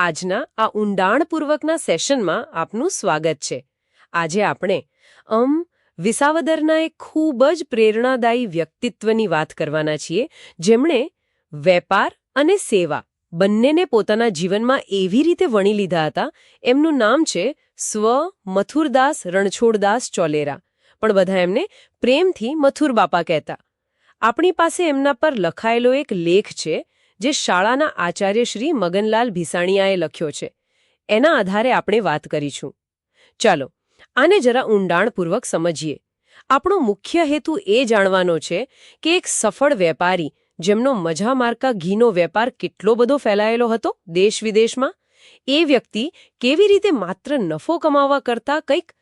આજના આ ઊંડાણપૂર્વકના સેશનમાં આપનું સ્વાગત છે. આજે આપણે વિસાવદરના એક ખૂબ જ પ્રેરણાદાયી વ્યક્તિત્વની વાત કરવાના છીએ, જેમણે વેપાર અને સેવા બંનેને પોતાના જીવનમાં એવી રીતે વણી લીધા હતા. એમનું નામ છે મથુરદાસ રણછોડદાસ ચોલેરા, પણ બધા એમને પ્રેમથી મથુર બાપા કહેતા. આપણી પાસે એમના પર લખાયેલો એક લેખ છે, જે શાળાના આચાર્ય શ્રી મગનલાલ ભીસાણીયાએ લખ્યો છે. એના આધારે આપણે વાત કરીશું. ચાલો આને જરા ઊંડાણપૂર્વક સમજીએ. આપણો મુખ્ય હેતુ એ જાણવાનો છે કે એક સફળ વેપારી, જેમનો મજા મારકા ઘીનો વેપાર કેટલો બધો ફેલાયેલો હતો દેશ વિદેશમાં, એ વ્યક્તિ કેવી રીતે માત્ર નફો કમાવા કરતાં કંઈક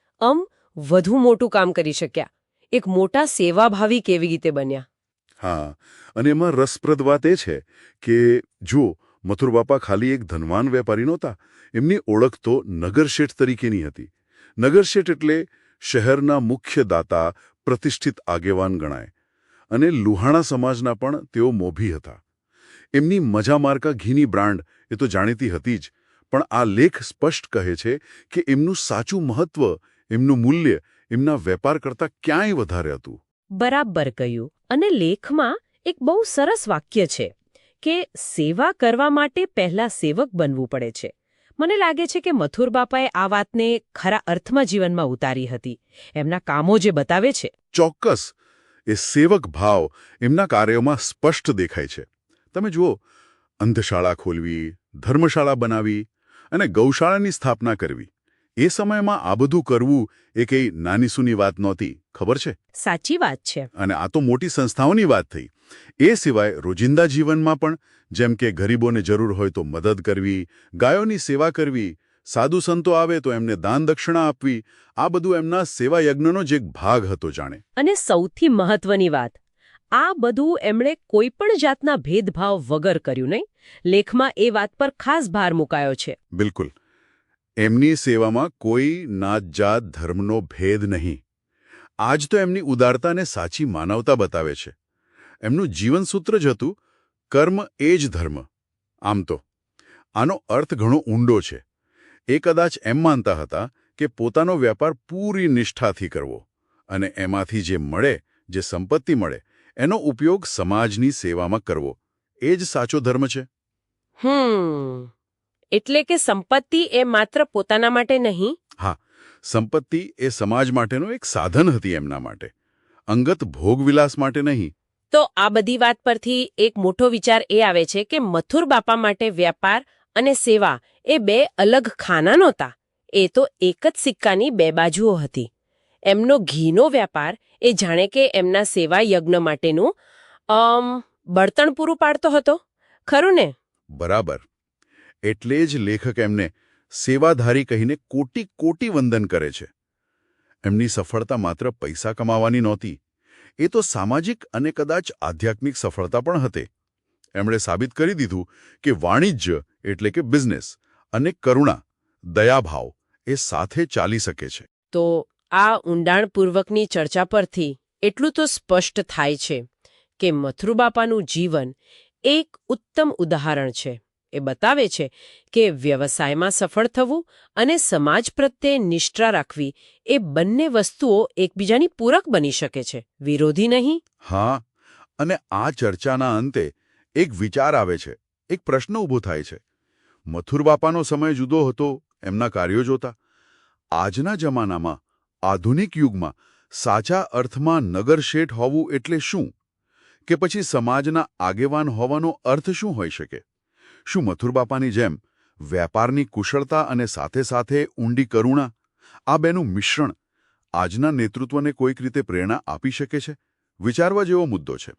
વધુ મોટું કામ કરી શક્યા, એક મોટા સેવાભાવી કેવી રીતે બન્યા. હા, અને એમાં રસપ્રદ વાત એ છે કે જો મથુરબાપા ખાલી એક ધનવાન વેપારી નહોતા, એમની ઓળખ તો નગરશેઠ તરીકેની હતી. નગરશેઠ એટલે શહેરના મુખ્ય દાતા, પ્રતિષ્ઠિત આગેવાન ગણાય, અને લુહાણા સમાજના પણ તેઓ મોભી હતા. એમની મજા મારકા ઘીની બ્રાન્ડ એ તો જાણીતી હતી જ, પણ આ લેખ સ્પષ્ટ કહે છે કે એમનું સાચું મહત્વ, એમનું મૂલ્ય એમના વેપાર કરતાં ક્યાંય વધારે હતું. બરાબર કહ્યું. અને લેખમાં એક બહુ સરસ વાક્ય છે કે સેવા કરવા માટે પહેલા સેવક બનવું પડે છે. મને લાગે છે કે મથુર બાપાએ આ વાતને ખરા અર્થમાં જીવનમાં ઉતારી હતી. એમના કામો જે બતાવે છે. ચોક્કસ, એ સેવક ભાવ એમના કાર્યોમાં સ્પષ્ટ દેખાય છે. તમે જુઓ, અંધશાળા ખોલવી, ધર્મશાળા બનાવી અને ગૌશાળાની સ્થાપના કરવી, એ સમયમાં આ બધું કરવું એ કંઈ નાનીસૂની વાત નહોતી, ખબર છે? સાચી વાત છે. અને આ તો મોટી સંસ્થાઓની વાત થઈ. એ સિવાય રોજિંદા જીવનમાં પણ, જેમ કે ગરીબોને જરૂર હોય તો મદદ કરવી, ગાયોની સેવા કરવી, સાધુ સંતો આવે તો એમને દાન દક્ષિણા આપવી, આ બધું એમના સેવા યજ્ઞનો જ એક ભાગ હતો જાણે. અને સૌથી મહત્વની વાત, આ બધું એમણે કોઈ પણ જાતના ભેદભાવ વગર કર્યું નહીં. લેખમાં એ વાત પર ખાસ ભાર મુકાયો છે. બિલકુલ. એમની સેવામાં કોઈ નાત-જાત ધર્મનો ભેદ નહીં. આજ તો એમની ઉદારતાને સાચી માનવતા બતાવે છે. એમનું જીવનસૂત્ર જ હતું, કર્મ એ જ ધર્મ. આમ તો આનો અર્થ ઘણો ઊંડો છે. એ કદાચ એમ માનતા હતા કે પોતાનો વેપાર પૂરી નિષ્ઠાથી કરવો, અને એમાંથી જે મળે, જે સંપત્તિ મળે, એનો ઉપયોગ સમાજની સેવામાં કરવો, એ જ સાચો ધર્મ છે. એટલે કે સંપત્તિ એ માત્ર પોતાના માટે નહીં. હા, સંપત્તિ એ સમાજ માટેનું એક સાધન હતી એમના માટે, અંગત ભોગવિલાસ માટે નહીં. તો આ બધી વાત પરથી એક મોટો વિચાર એ આવે છે કે મથુર બાપા માટે વેપાર અને સેવા એ બે અલગ ખાના નહોતા. એ તો એક જ સિક્કાની બે બાજુઓ હતી. એમનો ઘીનો વેપાર એ જાણે કે એમના સેવા યજ્ઞ માટેનું બળતણ પૂરું પાડતો હતો, ખરું ને? બરાબર. એટલે જ લેખક એમને સેવાધારી કહીને કોટી કોટી વંદન કરે છે. એમની સફળતા માત્ર પૈસા કમાવાની નહોતી, એ તો સામાજિક અને કદાચ આધ્યાત્મિક સફળતા પણ હતી. એમણે સાબિત કરી દીધું કે વાણિજ્ય એટલે કે બિઝનેસ અને કરુણા, દયાભાવ એ સાથે ચાલી શકે છે. તો આ ઊંડાણપૂર્વકની ચર્ચા પરથી એટલું તો સ્પષ્ટ થાય છે કે મથુર બાપાનું જીવન એક ઉત્તમ ઉદાહરણ છે. એ બતાવે છે કે વ્યવસાયમાં સફળ થવું અને સમાજ પ્રત્યે નિષ્ઠા રાખવી એ બંને વસ્તુઓ એકબીજાની પૂરક બની શકે છે, વિરોધી નહીં. હા, અને આ ચર્ચાના અંતે એક વિચાર આવે છે, એક પ્રશ્ન ઊભો થાય છે. મથુર બાપાનો સમય જુદો હતો, એમના કાર્યો જોતા. આજના જમાનામાં, આધુનિક યુગમાં સાચા અર્થમાં નગરશેઠ હોવું એટલે શું? કે પછી સમાજના આગેવાન હોવાનો અર્થ શું હોઈ શકે? શું મથુર બાપાની જેમ વેપારની કુશળતા અને સાથે સાથે ઊંડી કરુણા, આ બેનું મિશ્રણ આજના નેતૃત્વને કોઈક રીતે પ્રેરણા આપી શકે છે? વિચારવા જેવો મુદ્દો છે.